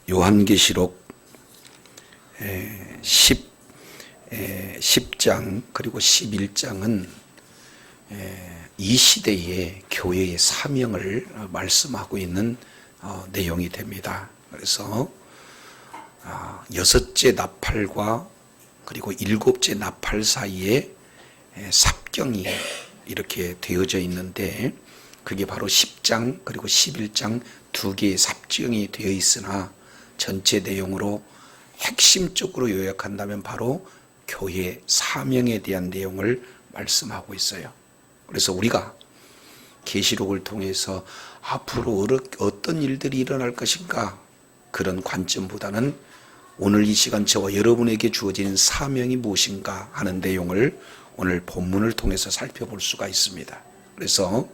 요한계시록 10장 그리고 11장은 이 시대의 교회의 사명을 말씀하고 있는 내용이 됩니다. 그래서 여섯째 나팔과 그리고 일곱째 나팔 사이에 삽경이 이렇게 되어져 있는데, 그게 바로 10장 그리고 11장 두 개의 삽경이 되어 있으나 전체 내용으로 핵심적으로 요약한다면 바로 교회 사명에 대한 내용을 말씀하고 있어요. 그래서 우리가 계시록을 통해서 앞으로 어떤 일들이 일어날 것인가, 그런 관점보다는 오늘 이 시간 저와 여러분에게 주어지는 사명이 무엇인가 하는 내용을 오늘 본문을 통해서 살펴볼 수가 있습니다. 그래서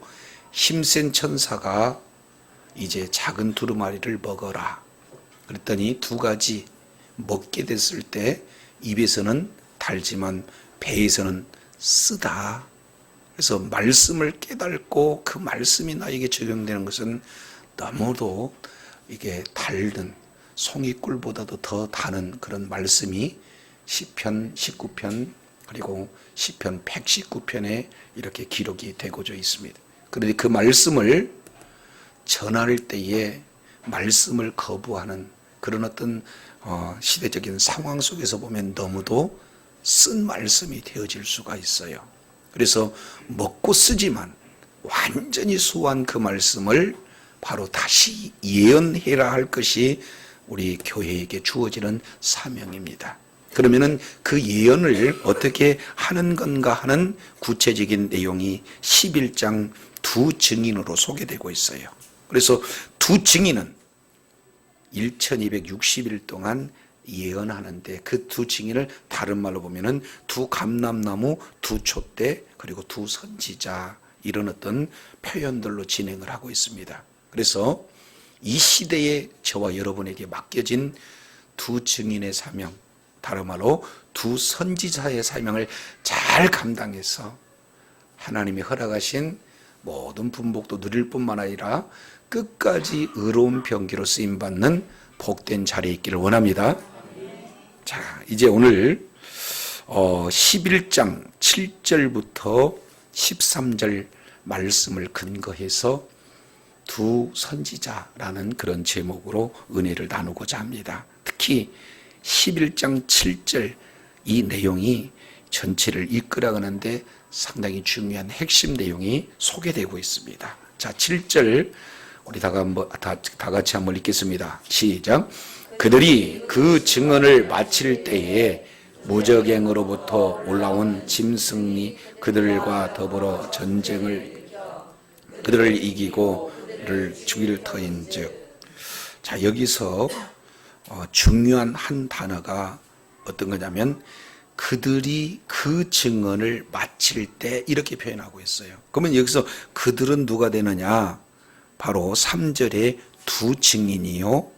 힘센 천사가 이제 작은 두루마리를 먹어라 그랬더니 두 가지 먹게 됐을 때 입에서는 달지만 배에서는 쓰다. 그래서 말씀을 깨닫고 그 말씀이 나에게 적용되는 것은 너무도 이게 달는 송이꿀보다도 더 다는 그런 말씀이 시편 19편 그리고 시편 119편에 이렇게 기록이 되고져 있습니다. 그런데 그 말씀을 전할 때에 말씀을 거부하는 그런 어떤 시대적인 상황 속에서 보면 너무도 쓴 말씀이 되어질 수가 있어요. 그래서 먹고 쓰지만 완전히 수호한 그 말씀을 바로 다시 예언해라 할 것이 우리 교회에게 주어지는 사명입니다. 그러면은 그 예언을 어떻게 하는 건가 하는 구체적인 내용이 11장 두 증인으로 소개되고 있어요. 그래서 두 증인은 1260일 동안 예언하는데, 그 두 증인을 다른 말로 보면은 두 감람나무, 두 촛대, 그리고 두 선지자, 이런 어떤 표현들로 진행을 하고 있습니다. 그래서 이 시대에 저와 여러분에게 맡겨진 두 증인의 사명, 다른 말로 두 선지자의 사명을 잘 감당해서 하나님이 허락하신 모든 분복도 누릴 뿐만 아니라 끝까지 의로운 병기로 쓰임받는 복된 자리에 있기를 원합니다. 자, 이제 오늘 11장 7절부터 13절 말씀을 근거해서 두 선지자라는 그런 제목으로 은혜를 나누고자 합니다. 특히 11장 7절 이 내용이 전체를 이끌어가는데 상당히 중요한 핵심 내용이 소개되고 있습니다. 자, 7절 우리 다 같이 한번 읽겠습니다. 시작. 그들이 그 증언을 마칠 때에 무적행으로부터 올라온 짐승이 그들과 더불어 전쟁을 그들을 이기고 그들을 죽일 터인즉. 자, 여기서 중요한 한 단어가 어떤 거냐면 그들이 그 증언을 마칠 때 이렇게 표현하고 있어요. 그러면 여기서 그들은 누가 되느냐? 바로 3절에 두 증인이요,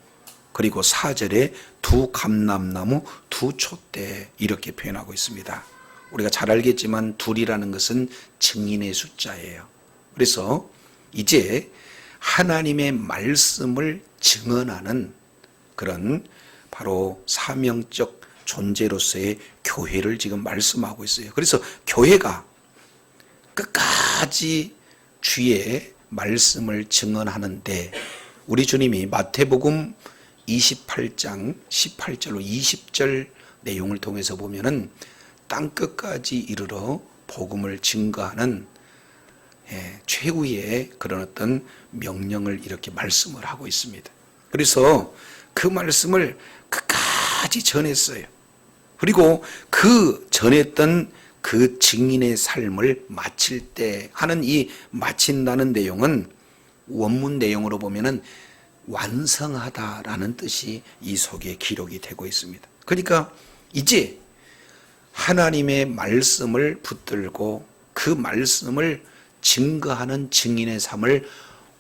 그리고 4절에 두 감람나무, 두 촛대, 이렇게 표현하고 있습니다. 우리가 잘 알겠지만 둘이라는 것은 증인의 숫자예요. 그래서 이제 하나님의 말씀을 증언하는 그런 바로 사명적 존재로서의 교회를 지금 말씀하고 있어요. 그래서 교회가 끝까지 주의 말씀을 증언하는데, 우리 주님이 마태복음 28장 18절로 20절 내용을 통해서 보면은 땅끝까지 이르러 복음을 증거하는 최후의 그런 어떤 명령을 이렇게 말씀을 하고 있습니다. 그래서 그 말씀을 끝까지 전했어요. 그리고 그 전했던 그 증인의 삶을 마칠 때 하는 이 마친다는 내용은 원문 내용으로 보면은 완성하다라는 뜻이 이 속에 기록이 되고 있습니다. 그러니까 이제 하나님의 말씀을 붙들고 그 말씀을 증거하는 증인의 삶을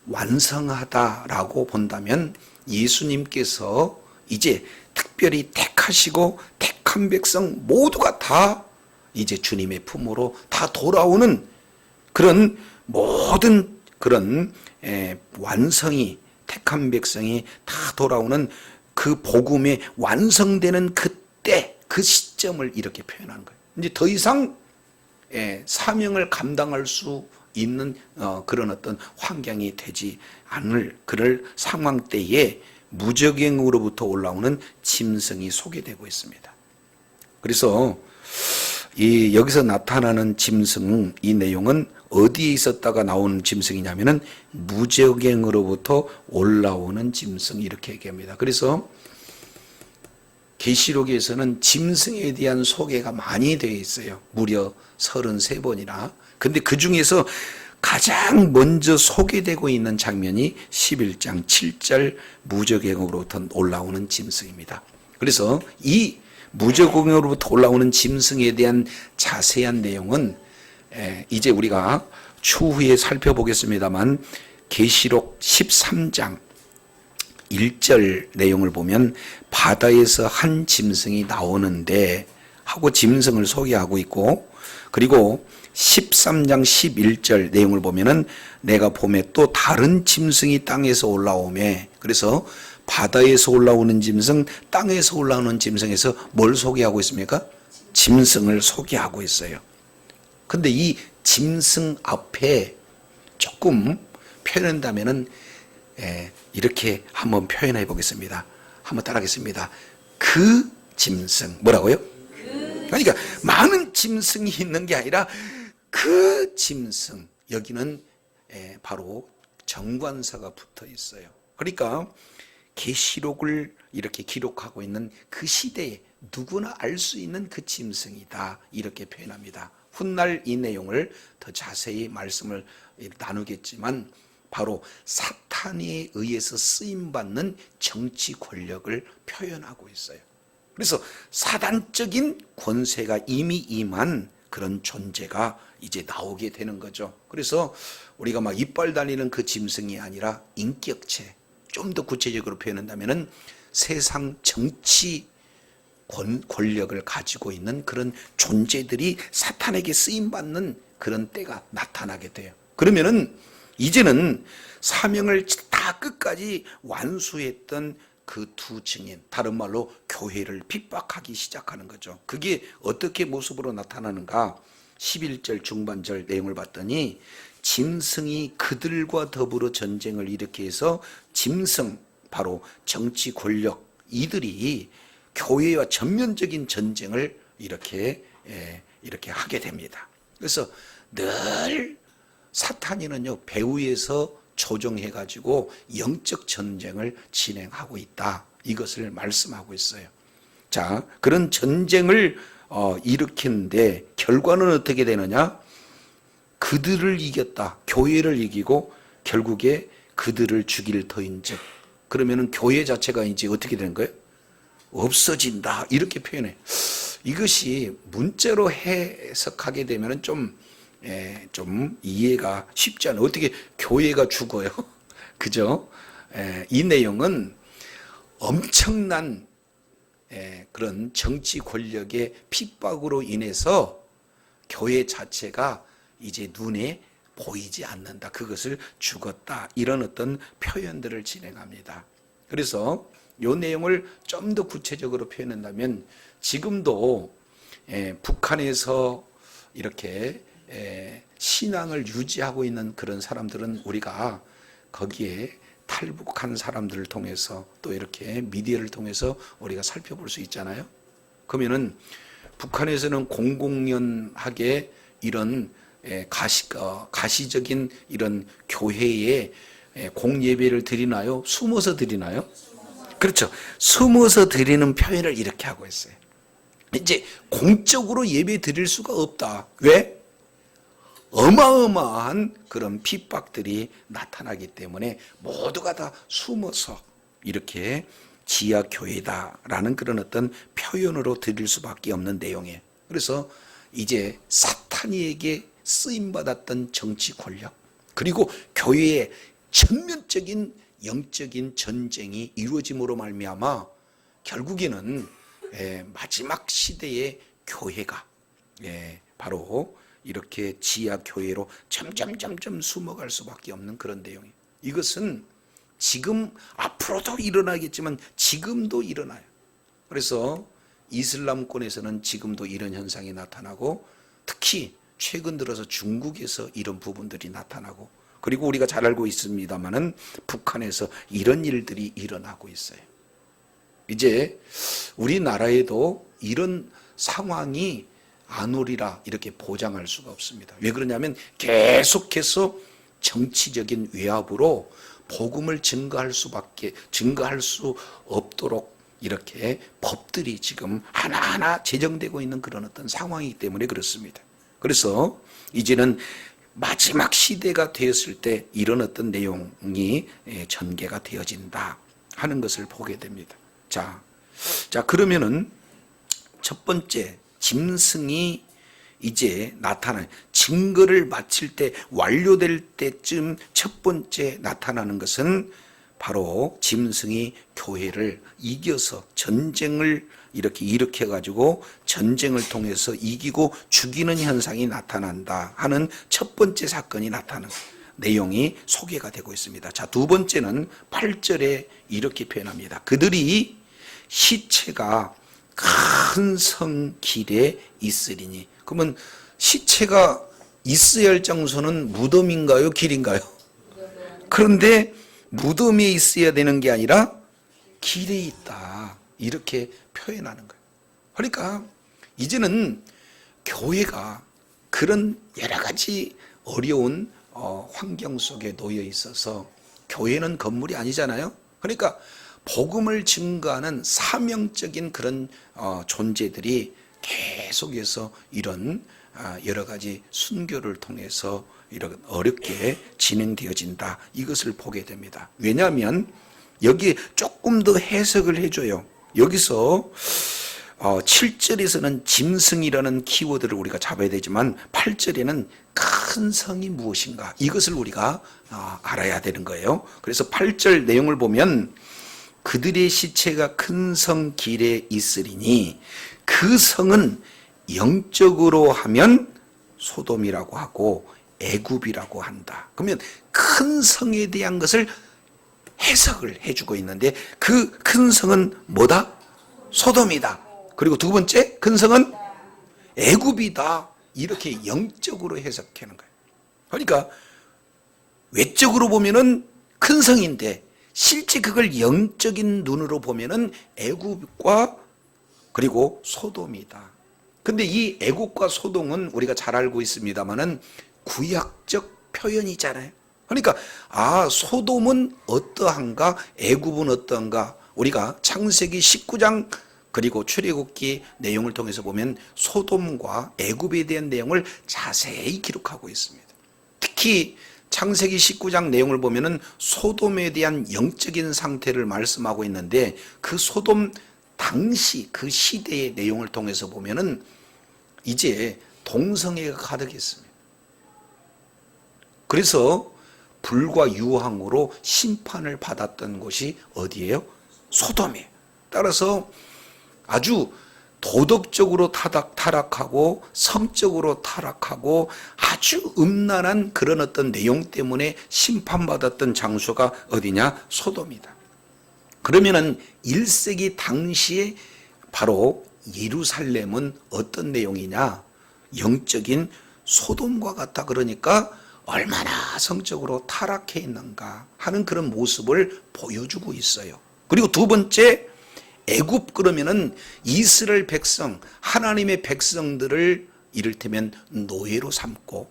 완성하다라고 본다면 예수님께서 이제 특별히 택하시고 택한 백성 모두가 다 이제 주님의 품으로 다 돌아오는 그런 모든 그런 완성이, 택한 백성이 다 돌아오는 그 복음의 완성되는 그때 그 시점을 이렇게 표현하는 거예요. 이제 더 이상 사명을 감당할 수 있는 그런 어떤 환경이 되지 않을 그럴 상황 때에 무적행으로부터 올라오는 짐승이 소개되고 있습니다. 그래서 여기서 나타나는 짐승, 이 내용은 어디에 있었다가 나오는 짐승이냐면은 무적행으로부터 올라오는 짐승, 이렇게 얘기합니다. 그래서 계시록에서는 짐승에 대한 소개가 많이 되어 있어요. 무려 33번이나. 근데 그 중에서 가장 먼저 소개되고 있는 장면이 11장 7절 무적행으로부터 올라오는 짐승입니다. 그래서 이 무적행으로부터 올라오는 짐승에 대한 자세한 내용은 이제 우리가 추후에 살펴보겠습니다만 계시록 13장 1절 내용을 보면 바다에서 한 짐승이 나오는데 하고 짐승을 소개하고 있고, 그리고 13장 11절 내용을 보면은 내가 봄에 또 다른 짐승이 땅에서 올라오매, 그래서 바다에서 올라오는 짐승, 땅에서 올라오는 짐승에서 뭘 소개하고 있습니까? 짐승을 소개하고 있어요. 근데 이 짐승 앞에 조금 표현한다면은 이렇게 한번 표현해 보겠습니다. 한번 따라하겠습니다. 그 짐승, 뭐라고요? 그러니까 많은 짐승이 있는 게 아니라 그 짐승, 여기는 바로 정관사가 붙어 있어요. 그러니까 계시록을 이렇게 기록하고 있는 그 시대에 누구나 알 수 있는 그 짐승이다, 이렇게 표현합니다. 훗날 이 내용을 더 자세히 말씀을 나누겠지만 바로 사탄에 의해서 쓰임받는 정치 권력을 표현하고 있어요. 그래서 사단적인 권세가 이미 임한 그런 존재가 이제 나오게 되는 거죠. 그래서 우리가 막 이빨 달리는 그 짐승이 아니라 인격체, 좀 더 구체적으로 표현한다면은 세상 정치 권력을 가지고 있는 그런 존재들이 사탄에게 쓰임받는 그런 때가 나타나게 돼요. 그러면은 이제는 사명을 다 끝까지 완수했던 그 두 증인, 다른 말로 교회를 핍박하기 시작하는 거죠. 그게 어떻게 모습으로 나타나는가? 11절 중반절 내용을 봤더니 짐승이 그들과 더불어 전쟁을 일으켜 해서 짐승, 바로 정치 권력, 이들이 교회와 전면적인 전쟁을 이렇게 하게 됩니다. 그래서 늘 사탄이는요, 배후에서 조종해가지고 영적 전쟁을 진행하고 있다, 이것을 말씀하고 있어요. 자, 그런 전쟁을 일으키는데 결과는 어떻게 되느냐? 그들을 이겼다, 교회를 이기고 결국에 그들을 죽일 터인즉, 그러면은 교회 자체가 이제 어떻게 되는 거예요? 없어진다, 이렇게 표현해. 이것이 문자로 해석하게 되면은 좀 이해가 쉽지 않아요. 어떻게 교회가 죽어요? 그죠? 이 내용은 엄청난 그런 정치 권력의 핍박으로 인해서 교회 자체가 이제 눈에 보이지 않는다, 그것을 죽었다, 이런 어떤 표현들을 진행합니다. 그래서 이 내용을 좀 더 구체적으로 표현한다면 지금도 북한에서 이렇게 신앙을 유지하고 있는 그런 사람들은 우리가 거기에 탈북한 사람들을 통해서 또 이렇게 미디어를 통해서 우리가 살펴볼 수 있잖아요. 그러면은 북한에서는 공공연하게 이런 가시적인 이런 교회에 공예배를 드리나요? 숨어서 드리나요? 그렇죠. 숨어서 드리는 표현을 이렇게 하고 있어요. 이제 공적으로 예배 드릴 수가 없다. 왜? 어마어마한 그런 핍박들이 나타나기 때문에 모두가 다 숨어서 이렇게 지하 교회다라는 그런 어떤 표현으로 드릴 수밖에 없는 내용이에요. 그래서 이제 사탄이에게 쓰임받았던 정치 권력, 그리고 교회의 전면적인 영적인 전쟁이 이루어짐으로 말미암아 결국에는 마지막 시대의 교회가 바로 이렇게 지하 교회로 점점 숨어갈 수밖에 없는 그런 내용이에요. 이것은 지금 앞으로 앞으로도 일어나겠지만 지금도 일어나요. 그래서 이슬람권에서는 지금도 이런 현상이 나타나고, 특히 최근 들어서 중국에서 이런 부분들이 나타나고, 그리고 우리가 잘 알고 있습니다마는 북한에서 이런 일들이 일어나고 있어요. 이제 우리나라에도 이런 상황이 안 오리라 이렇게 보장할 수가 없습니다. 왜 그러냐면 계속해서 정치적인 외압으로 복음을 증거할 수 없도록 이렇게 법들이 지금 하나하나 제정되고 있는 그런 어떤 상황이기 때문에 그렇습니다. 그래서 이제는 마지막 시대가 되었을 때 이런 어떤 내용이 전개가 되어진다 하는 것을 보게 됩니다. 자, 그러면은 첫 번째, 짐승이 이제 나타나요. 증거를 마칠 때, 완료될 때쯤 첫 번째 나타나는 것은 바로 짐승이 교회를 이겨서 전쟁을 이렇게 일으켜가지고 전쟁을 통해서 이기고 죽이는 현상이 나타난다 하는 첫 번째 사건이 나타나는 내용이 소개가 되고 있습니다. 자, 두 번째는 8절에 이렇게 표현합니다. 그들이 시체가 큰 성 길에 있으리니. 그러면 시체가 있어야 할 장소는 무덤인가요? 길인가요? 그런데 무덤에 있어야 되는 게 아니라 길에 있다, 이렇게 표현하는 거예요. 그러니까 이제는 교회가 그런 여러 가지 어려운 환경 속에 놓여 있어서, 교회는 건물이 아니잖아요. 그러니까 복음을 증거하는 사명적인 그런 존재들이 계속해서 이런 여러 가지 순교를 통해서 이런 어렵게 진행되어진다, 이것을 보게 됩니다. 왜냐하면 여기 조금 더 해석을 해줘요. 여기서 7절에서는 짐승이라는 키워드를 우리가 잡아야 되지만 8절에는 큰 성이 무엇인가, 이것을 우리가 알아야 되는 거예요. 그래서 8절 내용을 보면 그들의 시체가 큰 성 길에 있으리니, 그 성은 영적으로 하면 소돔이라고 하고 애굽이라고 한다. 그러면 큰 성에 대한 것을 해석을 해주고 있는데, 그 큰 성은 뭐다? 소돔이다. 그리고 두 번째 큰 성은 애굽이다. 이렇게 영적으로 해석하는 거예요. 그러니까 외적으로 보면은 큰 성인데 실제 그걸 영적인 눈으로 보면은 애굽과 그리고 소돔이다. 근데 이 애굽과 소돔은 우리가 잘 알고 있습니다만은 구약적 표현이잖아요. 그러니까 소돔은 어떠한가, 애굽은 어떠한가, 우리가 창세기 19장 그리고 출애굽기 내용을 통해서 보면 소돔과 애굽에 대한 내용을 자세히 기록하고 있습니다. 특히 창세기 19장 내용을 보면은 소돔에 대한 영적인 상태를 말씀하고 있는데, 그 소돔 당시 그 시대의 내용을 통해서 보면은 이제 동성애가 가득했습니다. 그래서 불과 유황으로 심판을 받았던 곳이 어디예요? 소돔이에요. 따라서 아주 도덕적으로 타락하고 성적으로 타락하고 아주 음란한 그런 어떤 내용 때문에 심판받았던 장소가 어디냐? 소돔이다. 그러면은 1세기 당시에 바로 예루살렘은 어떤 내용이냐? 영적인 소돔과 같다. 그러니까 얼마나 성적으로 타락해 있는가 하는 그런 모습을 보여주고 있어요. 그리고 두 번째, 애굽 그러면은 이스라엘 백성, 하나님의 백성들을 이를테면 노예로 삼고,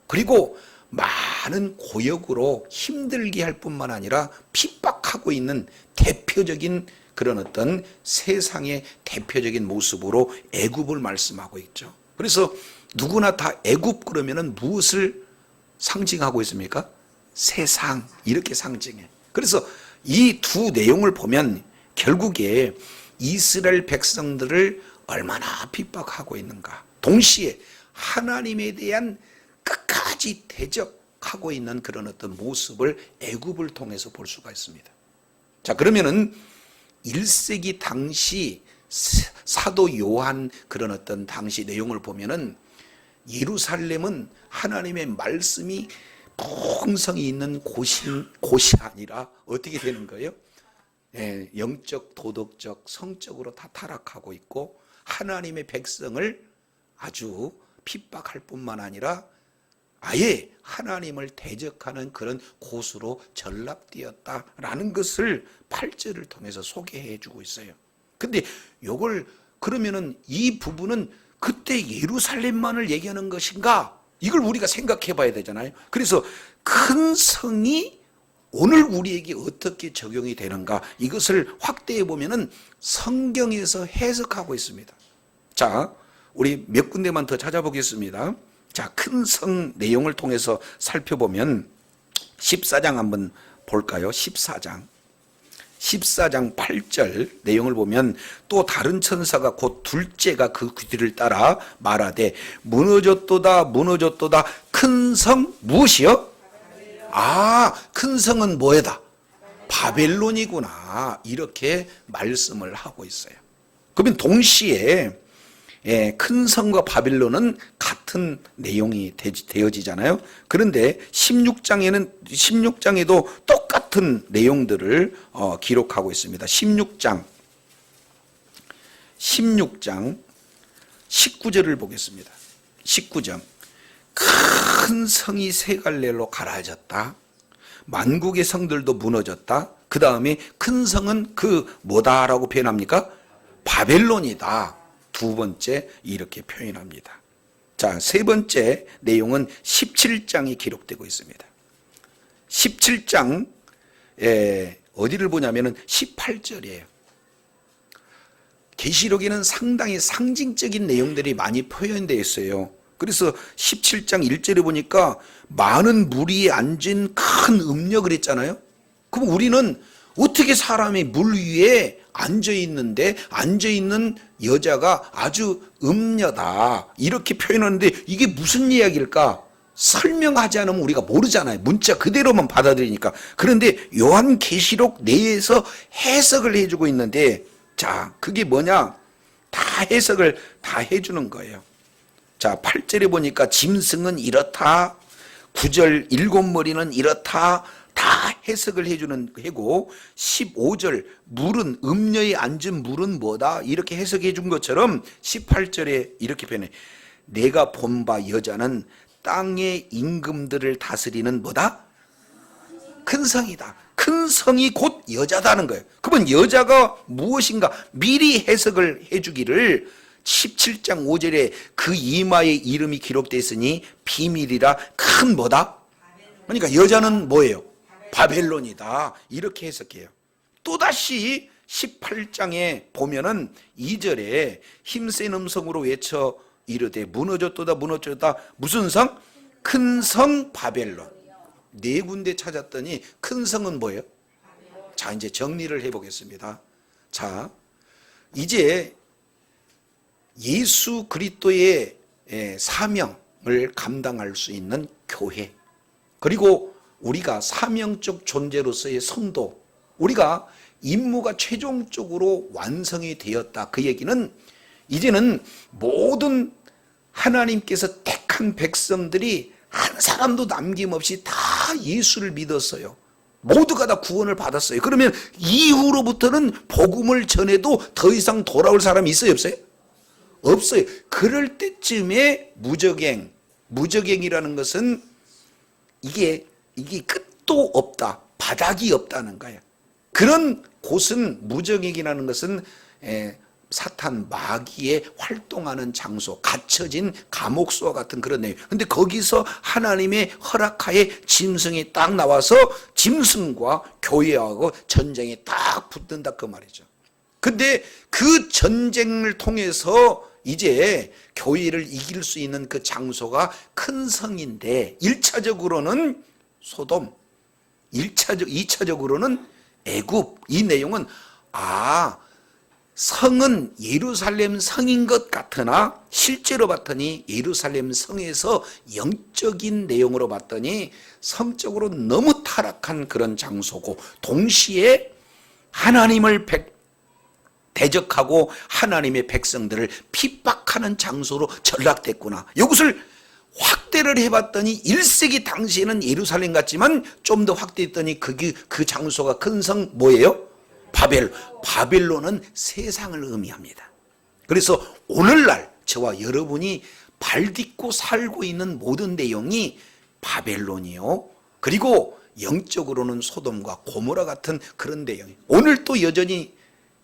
그리고 많은 고역으로 힘들게 할 뿐만 아니라 핍박하고 있는 대표적인 그런 어떤 세상의 대표적인 모습으로 애굽을 말씀하고 있죠. 그래서 누구나 다 애굽 그러면은 무엇을 상징하고 있습니까? 세상, 이렇게 상징해. 그래서 이 두 내용을 보면 결국에 이스라엘 백성들을 얼마나 핍박하고 있는가, 동시에 하나님에 대한 끝까지 대적하고 있는 그런 어떤 모습을 애굽을 통해서 볼 수가 있습니다. 자, 그러면은 1세기 당시 사도 요한 그런 어떤 당시 내용을 보면은 예루살렘은 하나님의 말씀이 풍성이 있는 곳이 아니라 어떻게 되는 거예요? 영적, 도덕적, 성적으로 다 타락하고 있고 하나님의 백성을 아주 핍박할 뿐만 아니라 아예 하나님을 대적하는 그런 고수로 전락되었다라는 것을 8절을 통해서 소개해 주고 있어요. 근데 요걸 그러면은 이 부분은 그때 예루살렘만을 얘기하는 것인가? 이걸 우리가 생각해 봐야 되잖아요. 그래서 큰 성이 오늘 우리에게 어떻게 적용이 되는가? 이것을 확대해 보면은 성경에서 해석하고 있습니다. 자, 우리 몇 군데만 더 찾아보겠습니다. 자, 큰 성 내용을 통해서 살펴보면 14장 한번 볼까요? 14장 8절 내용을 보면 또 다른 천사가 곧 둘째가 그 뒤를 따라 말하되 무너졌도다 무너졌도다 큰 성 무엇이요? 큰 성은 뭐에다? 바벨론이구나 이렇게 말씀을 하고 있어요. 그러면 동시에 큰 성과 바빌론은 같은 내용이 되어지잖아요. 그런데 16장에도 똑같은 내용들을 기록하고 있습니다. 16장 19절을 보겠습니다. 19절 큰 성이 세 갈래로 갈아졌다. 만국의 성들도 무너졌다. 그 다음에 큰 성은 그 뭐다라고 표현합니까? 바벨론이다. 두 번째 이렇게 표현합니다. 자, 세 번째 내용은 17장이 기록되고 있습니다. 17장 어디를 보냐면은 18절이에요. 계시록에는 상당히 상징적인 내용들이 많이 표현되어 있어요. 그래서 17장 1절에 보니까 많은 무리에 앉은 큰 음녀 그랬잖아요. 그럼 우리는 어떻게 사람이 물 위에 앉아있는데 앉아있는 여자가 아주 음녀다 이렇게 표현하는데 이게 무슨 이야기일까? 설명하지 않으면 우리가 모르잖아요. 문자 그대로만 받아들이니까. 그런데 요한계시록 내에서 해석을 해주고 있는데 자, 그게 뭐냐? 다 해석을 다 해주는 거예요. 자, 8절에 보니까 짐승은 이렇다. 9절 일곱 머리는 이렇다. 다 해석을 해주는 해고 15절 물은 음녀에 앉은 물은 뭐다 이렇게 해석해 준 것처럼 18절에 이렇게 표현해 내가 본 바 여자는 땅의 임금들을 다스리는 뭐다? 큰 성이다. 큰 성이 곧 여자다는 거예요. 그러면 여자가 무엇인가 미리 해석을 해주기를 17장 5절에 그 이마에 이름이 기록되어 있으니 비밀이라 큰 뭐다? 그러니까 여자는 뭐예요? 바벨론이다 이렇게 해석해요. 또다시 18장에 보면은 2절에 힘센 음성으로 외쳐 이르되 무너졌도다 무너졌다 무슨 성? 큰 성 바벨론. 네 군데 찾았더니 큰 성은 뭐예요? 자, 이제 정리를 해보겠습니다. 자, 이제 예수 그리스도의 사명을 감당할 수 있는 교회, 그리고 우리가 사명적 존재로서의 성도, 우리가 임무가 최종적으로 완성이 되었다. 그 얘기는 이제는 모든 하나님께서 택한 백성들이 한 사람도 남김없이 다 예수를 믿었어요. 모두가 다 구원을 받았어요. 그러면 이후로부터는 복음을 전해도 더 이상 돌아올 사람이 있어요, 없어요? 없어요. 그럴 때쯤에 무적행이라는 것은 이게 끝도 없다, 바닥이 없다는 거예요. 그런 곳은 무적행이라는 것은 사탄 마귀의 활동하는 장소, 갇혀진 감옥소와 같은 그런 내용. 근데 거기서 하나님의 허락하에 짐승이 딱 나와서 짐승과 교회하고 전쟁이 딱 붙는다 그 말이죠. 근데 그 전쟁을 통해서 이제 교회를 이길 수 있는 그 장소가 큰 성인데 1차적으로는 소돔, 2차적으로는 애굽. 이 내용은 성은 예루살렘 성인 것 같으나 실제로 봤더니 예루살렘 성에서 영적인 내용으로 봤더니 성적으로 너무 타락한 그런 장소고 동시에 하나님을 대적하고 하나님의 백성들을 핍박하는 장소로 전락됐구나. 이것을 확대를 해봤더니 1세기 당시에는 예루살렘 같지만 좀 더 확대했더니 그 장소가 큰 성 뭐예요? 바벨론은 세상을 의미합니다. 그래서 오늘날 저와 여러분이 발딛고 살고 있는 모든 내용이 바벨론이요, 그리고 영적으로는 소돔과 고모라 같은 그런 내용이 오늘 또 여전히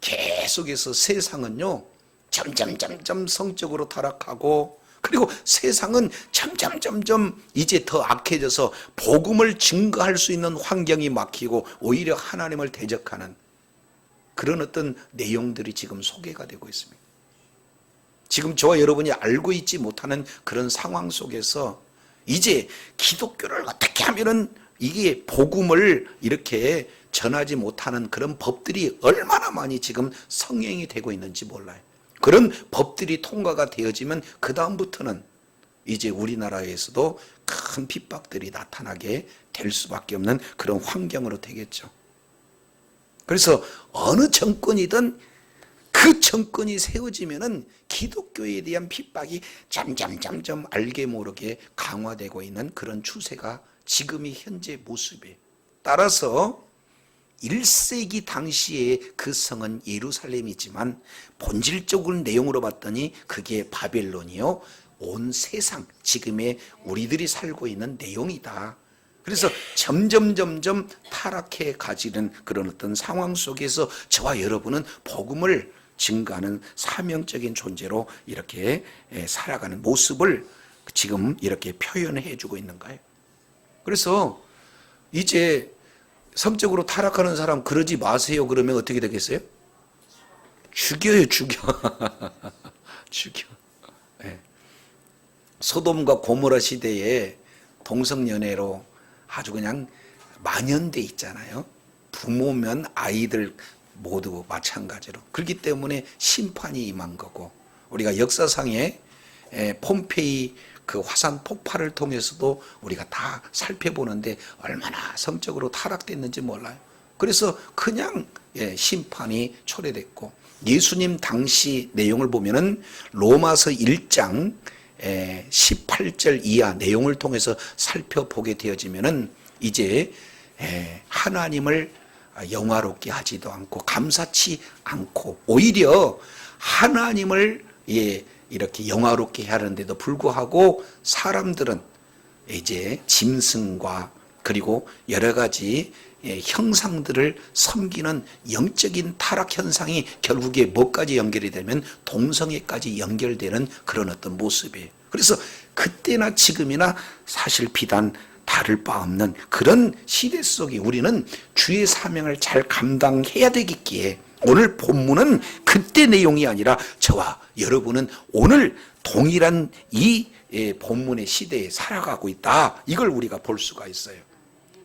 계속해서 세상은요 점점 성적으로 타락하고, 그리고 세상은 점점 이제 더 악해져서 복음을 증거할 수 있는 환경이 막히고 오히려 하나님을 대적하는 그런 어떤 내용들이 지금 소개가 되고 있습니다. 지금 저와 여러분이 알고 있지 못하는 그런 상황 속에서 이제 기독교를 어떻게 하면은 이게 복음을 이렇게 전하지 못하는 그런 법들이 얼마나 많이 지금 성행이 되고 있는지 몰라요. 그런 법들이 통과가 되어지면 그 다음부터는 이제 우리나라에서도 큰 핍박들이 나타나게 될 수밖에 없는 그런 환경으로 되겠죠. 그래서 어느 정권이든 그 정권이 세워지면은 기독교에 대한 핍박이 점점 알게 모르게 강화되고 있는 그런 추세가 지금의 현재 모습이에요. 따라서 1세기 당시에 그 성은 예루살렘이지만 본질적인 내용으로 봤더니 그게 바벨론이요, 온 세상 지금의 우리들이 살고 있는 내용이다. 그래서 점점 타락해 가지는 그런 어떤 상황 속에서 저와 여러분은 복음을 증거하는 사명적인 존재로 이렇게 살아가는 모습을 지금 이렇게 표현해 주고 있는 거예요. 그래서 이제 성적으로 타락하는 사람 그러지 마세요 그러면 어떻게 되겠어요? 죽여요. 죽여. 네. 소돔과 고모라 시대에 동성연애로 아주 그냥 만연돼 있잖아요. 부모면 아이들 모두 마찬가지로. 그렇기 때문에 심판이 임한 거고, 우리가 역사상에 폼페이 그 화산 폭발을 통해서도 우리가 다 살펴보는데 얼마나 성적으로 타락됐는지 몰라요. 그래서 그냥 심판이 초래됐고, 예수님 당시 내용을 보면은 로마서 1장 18절 이하 내용을 통해서 살펴보게 되어지면은 이제 하나님을 영화롭게 하지도 않고 감사치 않고 오히려 하나님을 이렇게 영화롭게 하는데도 불구하고 사람들은 이제 짐승과 그리고 여러 가지 형상들을 섬기는 영적인 타락 현상이 결국에 뭐까지 연결이 되면 동성애까지 연결되는 그런 어떤 모습이에요. 그래서 그때나 지금이나 사실 비단 다를 바 없는 그런 시대 속에 우리는 주의 사명을 잘 감당해야 되겠기에 오늘 본문은 그때 내용이 아니라 저와 여러분은 오늘 동일한 이 본문의 시대에 살아가고 있다, 이걸 우리가 볼 수가 있어요.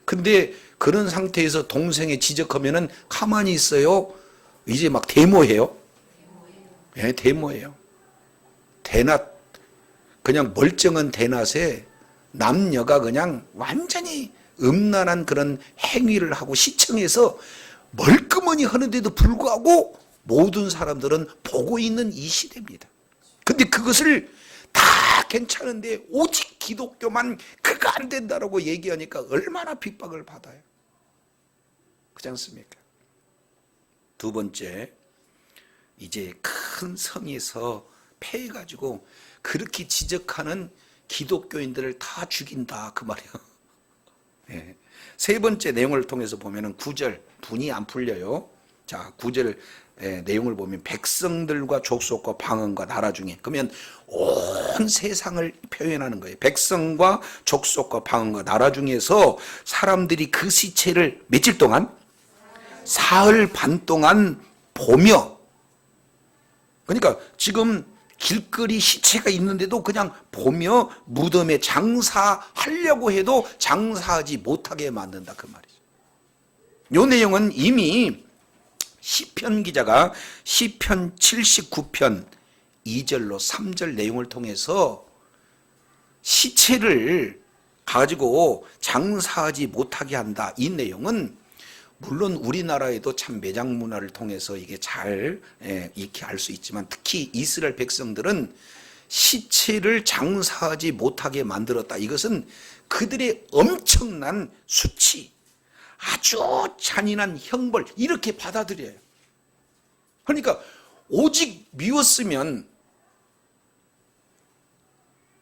근데 그런 상태에서 동성애 지적하면은 가만히 있어요? 이제 막 데모해요? 네, 데모해요. 대낮, 그냥 멀쩡한 대낮에 남녀가 그냥 완전히 음란한 그런 행위를 하고 시청해서 멀끔하니 하는데도 불구하고 모든 사람들은 보고 있는 이 시대입니다. 근데 그것을 다 괜찮은데 오직 기독교만 그거 안 된다라고 얘기하니까 얼마나 핍박을 받아요. 그렇지 않습니까? 두 번째, 이제 큰 성에서 패해가지고 그렇게 지적하는 기독교인들을 다 죽인다 그 말이에요. 네. 세 번째 내용을 통해서 보면은 9절 분이 안 풀려요. 자, 9절 내용을 보면 백성들과 족속과 방언과 나라 중에, 그러면 온 세상을 표현하는 거예요. 백성과 족속과 방언과 나라 중에서 사람들이 그 시체를 며칠 동안? 사흘 반 동안 보며, 그러니까 지금 길거리 시체가 있는데도 그냥 보며 무덤에 장사하려고 해도 장사하지 못하게 만든다 그 말이죠. 이 내용은 이미 시편 기자가 시편 79편 2절로 3절 내용을 통해서 시체를 가지고 장사하지 못하게 한다, 이 내용은 물론 우리나라에도 참 매장 문화를 통해서 이게 잘 익히 알 수 있지만 특히 이스라엘 백성들은 시체를 장사하지 못하게 만들었다. 이것은 그들의 엄청난 수치, 아주 잔인한 형벌 이렇게 받아들여요. 그러니까 오직 미웠으면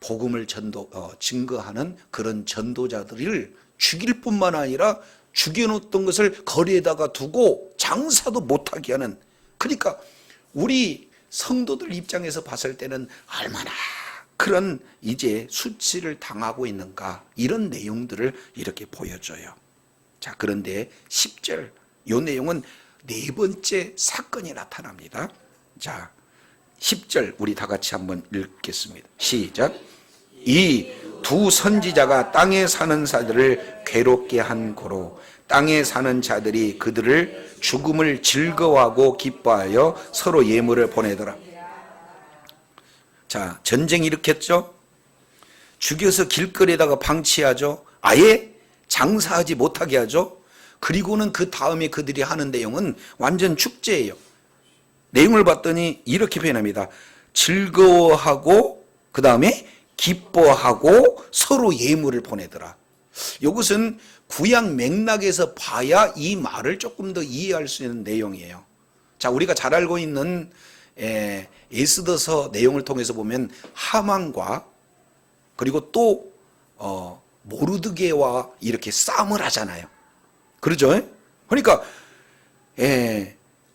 복음을 증거하는 그런 전도자들을 죽일 뿐만 아니라 죽여놓던 것을 거리에다가 두고 장사도 못하게 하는, 그러니까 우리 성도들 입장에서 봤을 때는 얼마나 그런 이제 수치를 당하고 있는가, 이런 내용들을 이렇게 보여줘요. 자, 그런데 10절 이 내용은 네 번째 사건이 나타납니다. 자, 10절 우리 다 같이 한번 읽겠습니다. 시작. 이 두 선지자가 땅에 사는 자들을 괴롭게 한 고로 땅에 사는 자들이 그들을 죽음을 즐거워하고 기뻐하여 서로 예물을 보내더라. 자, 전쟁 일으켰죠. 죽여서 길거리에다가 방치하죠. 아예 장사하지 못하게 하죠. 그리고는 그 다음에 그들이 하는 내용은 완전 축제예요. 내용을 봤더니 이렇게 표현합니다. 즐거워하고 그 다음에 기뻐하고 서로 예물을 보내더라. 이것은 구약 맥락에서 봐야 이 말을 조금 더 이해할 수 있는 내용이에요. 자, 우리가 잘 알고 있는 에스더서 내용을 통해서 보면 하만과 그리고 또 모르드게와 이렇게 싸움을 하잖아요. 그러죠? 그러니까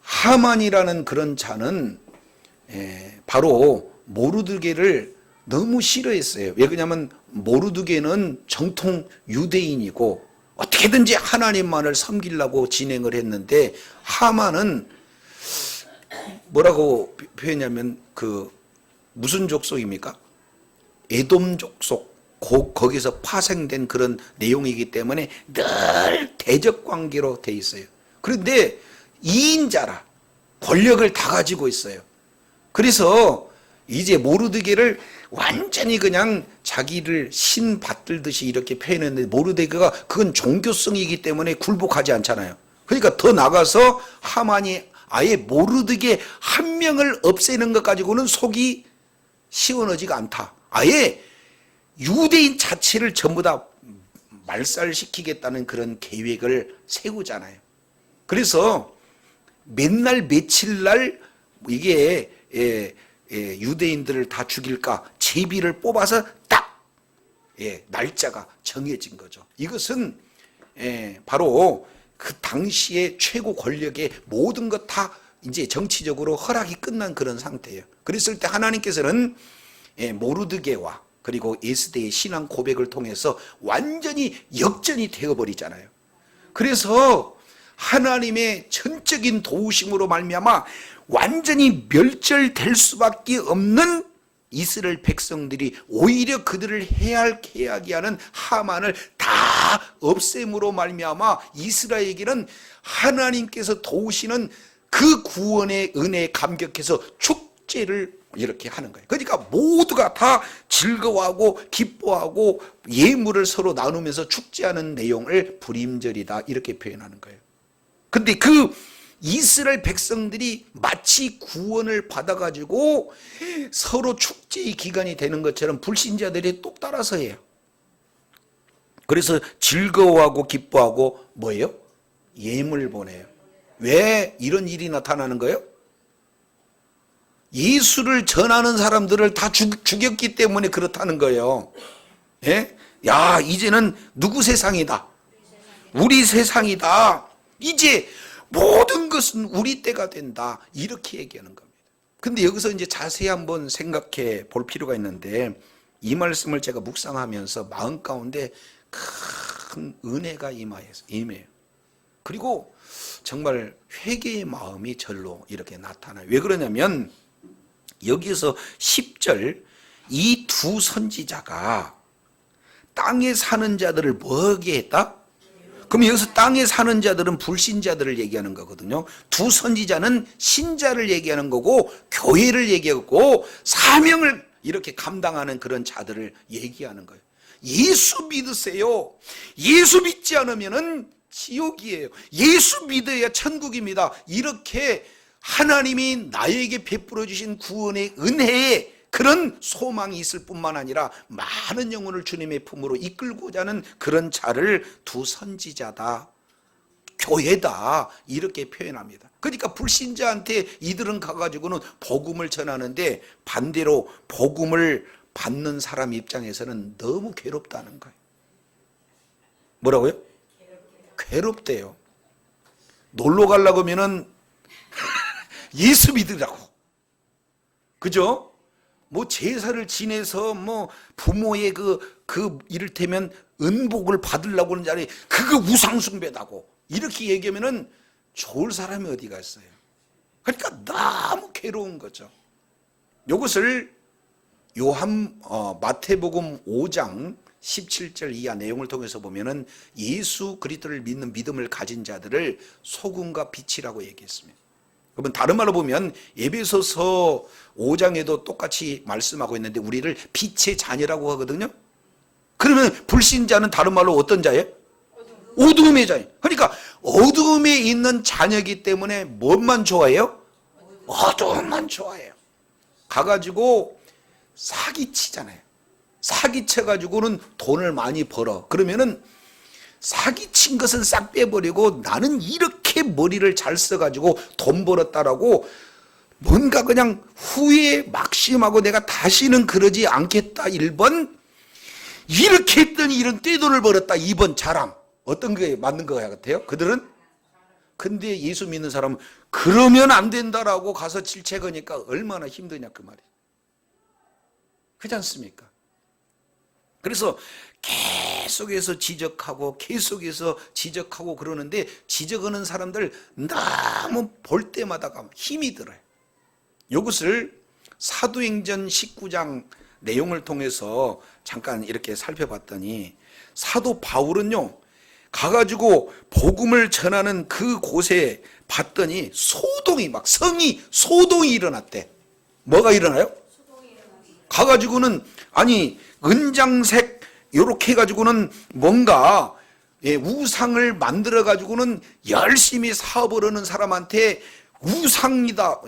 하만이라는 그런 자는 바로 모르드게를 너무 싫어했어요. 왜 그러냐면 모르드게는 정통 유대인이고 어떻게든지 하나님만을 섬기려고 진행을 했는데, 하만은 뭐라고 표현하냐면 그 무슨 족속입니까? 에돔 족속, 거기서 파생된 그런 내용이기 때문에 늘 대적 관계로 돼 있어요. 그런데 2인자라 권력을 다 가지고 있어요. 그래서 이제 모르드게를 완전히 그냥 자기를 신 받들듯이 이렇게 표현했는데, 모르드게가 그건 종교성이기 때문에 굴복하지 않잖아요. 그러니까 더 나가서 하만이 아예 모르드게 한 명을 없애는 것 가지고는 속이 시원하지가 않다. 아예 유대인 자체를 전부 다 말살시키겠다는 그런 계획을 세우잖아요. 그래서 맨날 며칠 날 이게 유대인들을 다 죽일까 제비를 뽑아서 딱 날짜가 정해진 거죠. 이것은 바로 그 당시의 최고 권력의 모든 것 다 이제 정치적으로 허락이 끝난 그런 상태예요. 그랬을 때 하나님께서는 모르드게와 그리고 에스더의 신앙 고백을 통해서 완전히 역전이 되어버리잖아요. 그래서 하나님의 전적인 도우심으로 말미암아 완전히 멸절될 수밖에 없는 이스라엘 백성들이 오히려 그들을 해하게 하는 하만을 다 없앰으로 말미암아 이스라엘에게는 하나님께서 도우시는 그 구원의 은혜에 감격해서 축제를 이렇게 하는 거예요. 그러니까 모두가 다 즐거워하고 기뻐하고 예물을 서로 나누면서 축제하는 내용을 불임절이다 이렇게 표현하는 거예요. 근데 그 이스라엘 백성들이 마치 구원을 받아가지고 서로 축제의 기간이 되는 것처럼 불신자들이 똑 따라서 해요. 그래서 즐거워하고 기뻐하고 뭐예요? 예물 보내요. 왜 이런 일이 나타나는 거예요? 예수를 전하는 사람들을 다 죽였기 때문에 그렇다는 거예요. 예? 야, 이제는 누구 세상이다? 우리 세상이다. 이제 모든 것은 우리 때가 된다. 이렇게 얘기하는 겁니다. 근데 여기서 이제 자세히 한번 생각해 볼 필요가 있는데, 이 말씀을 제가 묵상하면서 마음 가운데 큰 은혜가 임해요. 그리고 정말 회개의 마음이 절로 이렇게 나타나요. 왜 그러냐면 여기서 10절 이 두 선지자가 땅에 사는 자들을 뭐하게 했다? 그럼 여기서 땅에 사는 자들은 불신자들을 얘기하는 거거든요. 두 선지자는 신자를 얘기하는 거고 교회를 얘기하고 사명을 이렇게 감당하는 그런 자들을 얘기하는 거예요. 예수 믿으세요. 예수 믿지 않으면은 지옥이에요. 예수 믿어야 천국입니다. 이렇게 하나님이 나에게 베풀어 주신 구원의 은혜에 그런 소망이 있을 뿐만 아니라 많은 영혼을 주님의 품으로 이끌고자 하는 그런 자를 두 선지자다 교회다 이렇게 표현합니다. 그러니까 불신자한테 이들은 가가지고는 복음을 전하는데 반대로 복음을 받는 사람 입장에서는 너무 괴롭다는 거예요. 뭐라고요? 괴롭대요. 놀러 가려고 하면은 예수 믿으라고. 그죠? 뭐 제사를 지내서 뭐 부모의 그 이를테면 은복을 받으려고 하는 자리 그거 우상숭배다고 이렇게 얘기하면은 좋을 사람이 어디가 있어요. 그러니까 너무 괴로운 거죠. 이것을 마태복음 5장 17절 이하 내용을 통해서 보면은 예수 그리스도를 믿는 믿음을 가진 자들을 소금과 빛이라고 얘기했습니다. 그러면 다른 말로 보면 에베소서 5장에도 똑같이 말씀하고 있는데 우리를 빛의 자녀라고 하거든요. 그러면 불신자는 다른 말로 어떤 자예요? 어두움의 자예요. 그러니까 어두움에 있는 자녀이기 때문에 뭔만 좋아해요? 어두움만 좋아해요. 가가지고 사기치잖아요. 사기쳐가지고는 돈을 많이 벌어. 그러면은 사기친 것은 싹 빼버리고 나는 이렇게 머리를 잘 써가지고 돈 벌었다라고 뭔가 그냥 후회에 막심하고 내가 다시는 그러지 않겠다 1번, 이렇게 했더니 이런 떼돈을 벌었다 2번 자랑. 어떤 게 맞는 것 같아요? 그들은? 근데 예수 믿는 사람은 그러면 안 된다라고 가서 질책하니까 얼마나 힘드냐 그 말이에요. 그렇지 않습니까? 그래서 계속해서 지적하고 계속해서 지적하고 그러는데 지적하는 사람들 너무 볼 때마다 힘이 들어요. 이것을 사도행전 19장 내용을 통해서 잠깐 이렇게 살펴봤더니 사도 바울은요 가가지고 복음을 전하는 그 곳에 봤더니 소동이 막 성이 소동이 일어났대. 뭐가 일어나요? 가가지고는 아니 은장색 요렇게 해가지고는 뭔가 우상을 만들어 가지고는 열심히 사업을 하는 사람한테 우상이다.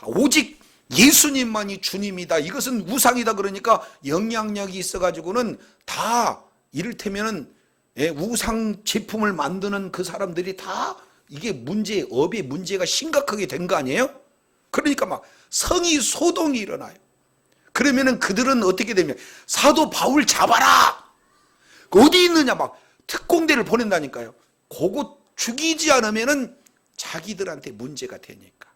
오직 예수님만이 주님이다. 이것은 우상이다. 그러니까 영향력이 있어 가지고는 다 이를테면은 우상 제품을 만드는 그 사람들이 다 이게 업의 문제가 심각하게 된 거 아니에요? 그러니까 막 성이 소동이 일어나요. 그러면은 그들은 어떻게 되면 사도 바울 잡아라. 어디 있느냐 막 특공대를 보낸다니까요. 그거 죽이지 않으면은 자기들한테 문제가 되니까.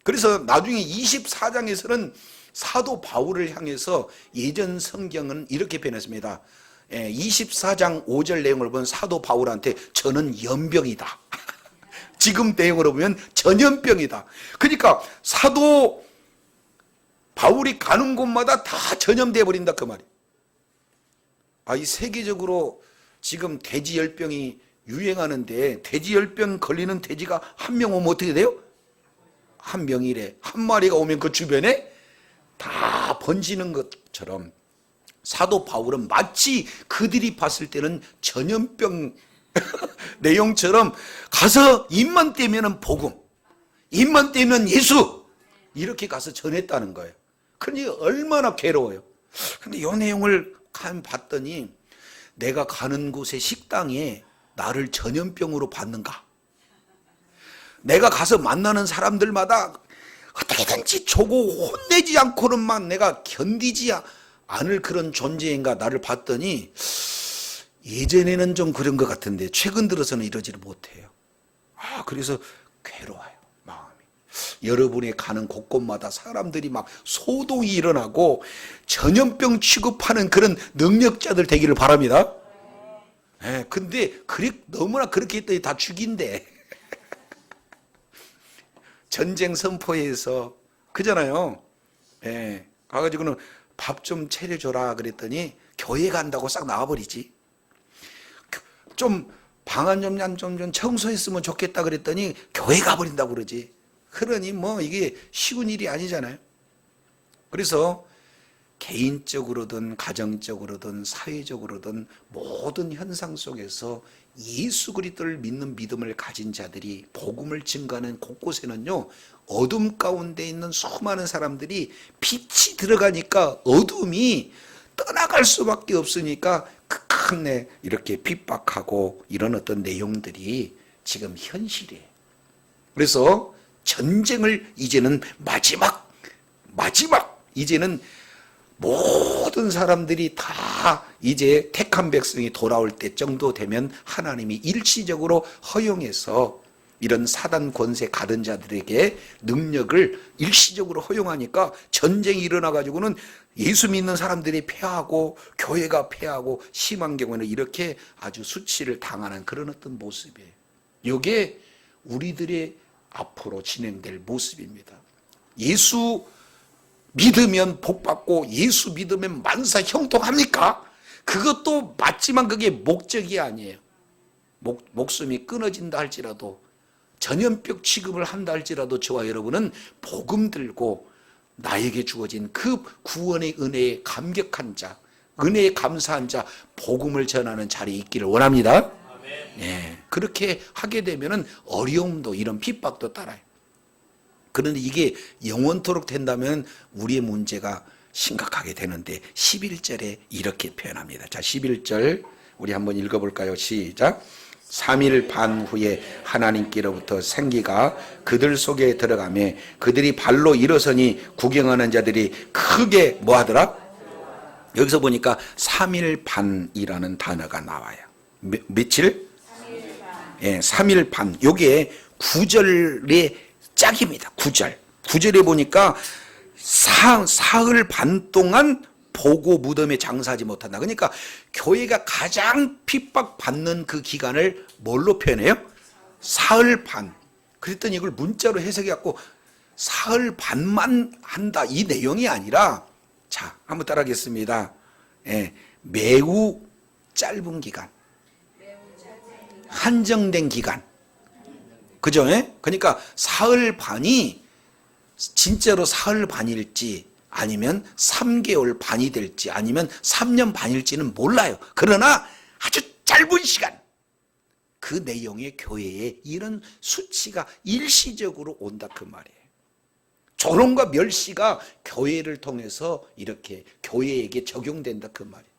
그래서 나중에 24장에서는 사도 바울을 향해서 예전 성경은 이렇게 변했습니다. 24장 5절 내용을 보면 사도 바울한테 저는 연병이다. 지금 내용으로 보면 전염병이다. 그러니까 사도 바울이 가는 곳마다 다 전염돼 버린다 그 말이에요. 이 세계적으로 지금 돼지열병이 유행하는데 돼지열병 걸리는 돼지가 한 명 오면 어떻게 돼요? 한 명이래. 한 마리가 오면 그 주변에 다 번지는 것처럼 사도 바울은 마치 그들이 봤을 때는 전염병 내용처럼 가서 입만 떼면은 복음, 입만 떼면 예수 이렇게 가서 전했다는 거예요. 그러니 얼마나 괴로워요. 근데 이 내용을 봤더니 내가 가는 곳의 식당에 나를 전염병으로 받는가? 내가 가서 만나는 사람들마다 어떻게든지 조고 혼내지 않고는만 내가 견디지 않을 그런 존재인가 나를 봤더니 예전에는 좀 그런 것 같은데 최근 들어서는 이러지를 못해요. 그래서 괴로워요. 마음이. 여러분이 가는 곳곳마다 사람들이 막 소동이 일어나고 전염병 취급하는 그런 능력자들 되기를 바랍니다. 근데 너무나 그렇게 했더니 다 죽인대. 전쟁 선포에서 그잖아요. 가가지고는 밥 좀 차려줘라 그랬더니 교회 간다고 싹 나와버리지. 좀 방안 좀 청소했으면 좋겠다 그랬더니 교회 가버린다고 그러지. 그러니 뭐 이게 쉬운 일이 아니잖아요. 그래서 개인적으로든 가정적으로든 사회적으로든 모든 현상 속에서 예수 그리스도를 믿는 믿음을 가진 자들이 복음을 증거하는 곳곳에는요 어둠 가운데 있는 수많은 사람들이 빛이 들어가니까 어둠이 떠나갈 수밖에 없으니까 끝끝내 이렇게 핍박하고 이런 어떤 내용들이 지금 현실이에요. 그래서 전쟁을 이제는 마지막 이제는 모든 사람들이 다 이제 택한 백성이 돌아올 때 정도 되면 하나님이 일시적으로 허용해서 이런 사단 권세 가든 자들에게 능력을 일시적으로 허용하니까 전쟁이 일어나 가지고는 예수 믿는 사람들이 패하고 교회가 패하고 심한 경우에는 이렇게 아주 수치를 당하는 그런 어떤 모습이에요. 이게 우리들의 앞으로 진행될 모습입니다. 예수 믿으면 복받고 예수 믿으면 만사 형통합니까? 그것도 맞지만 그게 목적이 아니에요. 목숨이 끊어진다 할지라도 전염병 취급을 한다 할지라도 저와 여러분은 복음 들고 나에게 주어진 그 구원의 은혜에 감격한 자, 은혜에 감사한 자, 복음을 전하는 자리에 있기를 원합니다. 네, 그렇게 하게 되면은 어려움도 이런 핍박도 따라요. 그런데 이게 영원토록 된다면 우리의 문제가 심각하게 되는데 11절에 이렇게 표현합니다. 자, 11절 우리 한번 읽어볼까요? 시작. 3일 반 후에 하나님께로부터 생기가 그들 속에 들어가며 그들이 발로 일어서니 구경하는 자들이 크게 뭐하더라? 여기서 보니까 3일 반이라는 단어가 나와요. 며칠? 3일 반. 예, 3일 반. 요게 9절의 짝입니다. 9절에 보니까 사흘 반 동안 보고 무덤에 장사하지 못한다. 그러니까 교회가 가장 핍박받는 그 기간을 뭘로 표현해요? 사흘 반. 그랬더니 이걸 문자로 해석해 갖고 사흘 반만 한다 이 내용이 아니라, 자, 한번 따라하겠습니다. 예, 매우 짧은 기간, 한정된 기간, 그죠? 예? 그러니까 사흘 반이 진짜로 사흘 반일지 아니면 3개월 반이 될지 아니면 3년 반일지는 몰라요. 그러나 아주 짧은 시간, 그 내용의 교회에 이런 수치가 일시적으로 온다 그 말이에요. 조롱과 멸시가 교회를 통해서 이렇게 교회에게 적용된다 그 말이에요.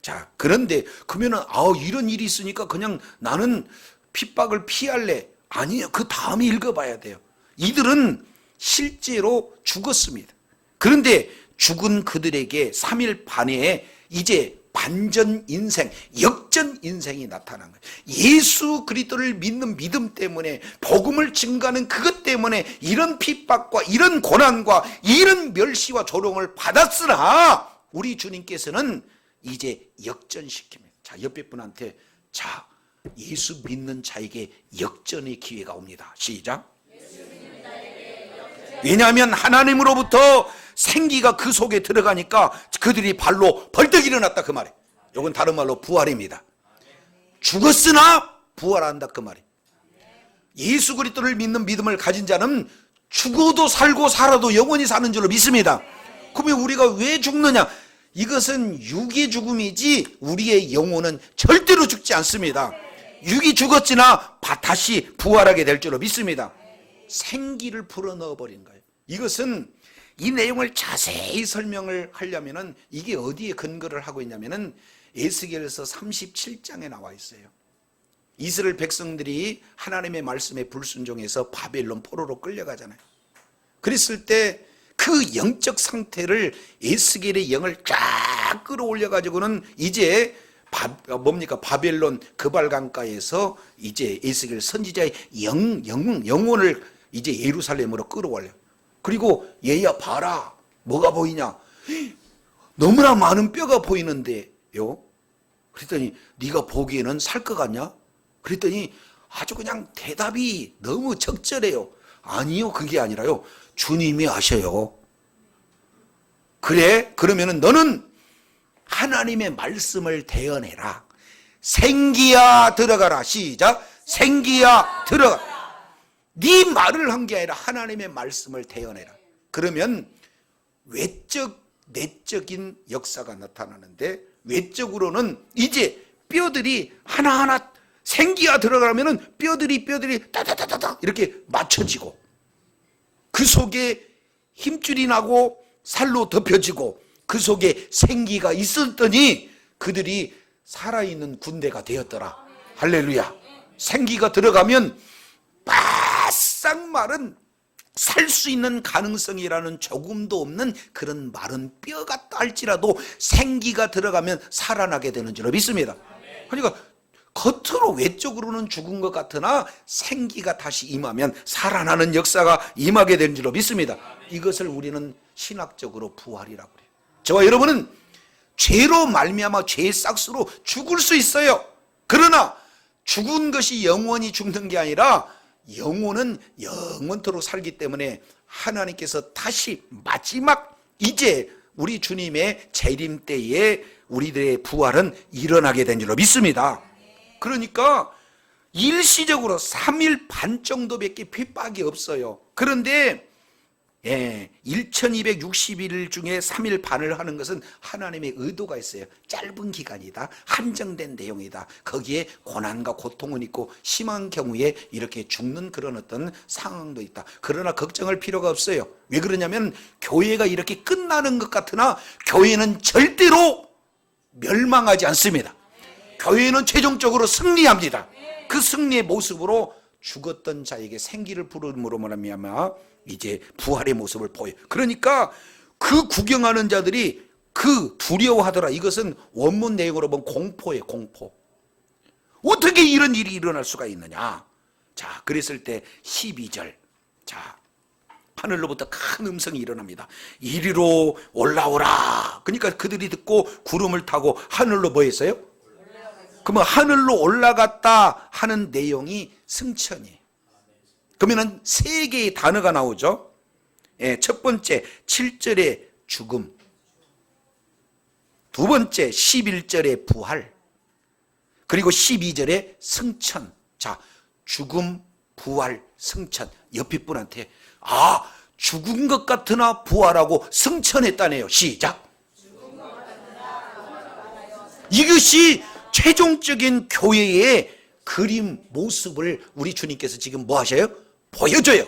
자, 그런데 그러면은 이런 일이 있으니까 그냥 나는 핍박을 피할래. 아니에요. 그 다음에 읽어봐야 돼요. 이들은 실제로 죽었습니다. 그런데 죽은 그들에게 3일 반에 이제 반전 인생, 역전 인생이 나타난 거예요. 예수 그리스도를 믿는 믿음 때문에, 복음을 증거하는 그것 때문에 이런 핍박과 이런 고난과 이런 멸시와 조롱을 받았으나 우리 주님께서는 이제 역전시킵니다. 자, 옆에 분한테, 자, 예수 믿는 자에게 역전의 기회가 옵니다. 시작. 왜냐하면 하나님으로부터 생기가 그 속에 들어가니까 그들이 발로 벌떡 일어났다 그 말이에요. 이건 다른 말로 부활입니다. 죽었으나 부활한다 그 말이에요. 예수 그리스도를 믿는 믿음을 가진 자는 죽어도 살고 살아도 영원히 사는 줄로 믿습니다. 그러면 우리가 왜 죽느냐? 이것은 육의 죽음이지 우리의 영혼은 절대로 죽지 않습니다. 육이 죽었으나 다시 부활하게 될 줄로 믿습니다. 생기를 불어넣어 버린 거예요. 이것은 이 내용을 자세히 설명을 하려면은 이게 어디에 근거를 하고 있냐면은 에스겔서 37장에 나와 있어요. 이스라엘 백성들이 하나님의 말씀에 불순종해서 바벨론 포로로 끌려가잖아요. 그랬을 때 그 영적 상태를 에스겔의 영을 쫙 끌어올려 가지고는 이제 바벨론 그발강가에서 이제 에스겔 선지자의 영혼을 이제 예루살렘으로 끌어올려. 그리고 얘야 봐라, 뭐가 보이냐? 너무나 많은 뼈가 보이는데요. 그랬더니 네가 보기에는 살 것 같냐? 그랬더니 아주 그냥 대답이 너무 적절해요. 아니요, 그게 아니라요, 주님이 아셔요. 그래? 그러면은 너는 하나님의 말씀을 대언해라. 생기야 들어가라. 시작. 생기야 들어가. 네 말을 한 게 아니라 하나님의 말씀을 대언해라. 그러면 외적 내적인 역사가 나타나는데, 외적으로는 이제 뼈들이 하나하나 생기가 들어가면은 뼈들이 따다다다다 이렇게 맞춰지고, 그 속에 힘줄이 나고 살로 덮여지고, 그 속에 생기가 있었더니 그들이 살아있는 군대가 되었더라. 할렐루야. 생기가 들어가면 바싹 마른 살 수 있는 가능성이라는 조금도 없는 그런 마른 뼈 같다 할지라도 생기가 들어가면 살아나게 되는 줄로 믿습니다. 그러니까 겉으로 외적으로는 죽은 것 같으나 생기가 다시 임하면 살아나는 역사가 임하게 되는 줄로 믿습니다. 이것을 우리는 신학적으로 부활이라고 그래요. 저와 여러분은 죄로 말미암아 죄의 싹수로 죽을 수 있어요. 그러나 죽은 것이 영원히 죽는 게 아니라 영혼은 영원토록 살기 때문에 하나님께서 다시 마지막 이제 우리 주님의 재림 때에 우리들의 부활은 일어나게 된 줄로 믿습니다. 그러니까 일시적으로 3일 반 정도밖에 핍박이 없어요. 그런데 1260일 중에 3일 반을 하는 것은 하나님의 의도가 있어요. 짧은 기간이다, 한정된 내용이다. 거기에 고난과 고통은 있고 심한 경우에 이렇게 죽는 그런 어떤 상황도 있다. 그러나 걱정할 필요가 없어요. 왜 그러냐면 교회가 이렇게 끝나는 것 같으나 교회는 절대로 멸망하지 않습니다. 교회는 최종적으로 승리합니다. 그 승리의 모습으로 죽었던 자에게 생기를 부름으로 말미암아 이제 부활의 모습을 보여요. 그러니까 그 구경하는 자들이 그 두려워하더라. 이것은 원문 내용으로 보면 공포예요. 공포. 어떻게 이런 일이 일어날 수가 있느냐. 자, 그랬을 때 12절. 자, 하늘로부터 큰 음성이 일어납니다. 이리로 올라오라. 그러니까 그들이 듣고 구름을 타고 하늘로 뭐 했어요? 그러면 하늘로 올라갔다 하는 내용이 승천이에요. 그러면 세 개의 단어가 나오죠. 첫 번째 7절의 죽음, 두 번째 11절의 부활, 그리고 12절의 승천. 자, 죽음, 부활, 승천. 옆에 분한테 죽은 것 같으나 부활하고 승천했다네요. 시작. 이것이 최종적인 교회의 그림 모습을 우리 주님께서 지금 뭐 하셔요? 보여줘요.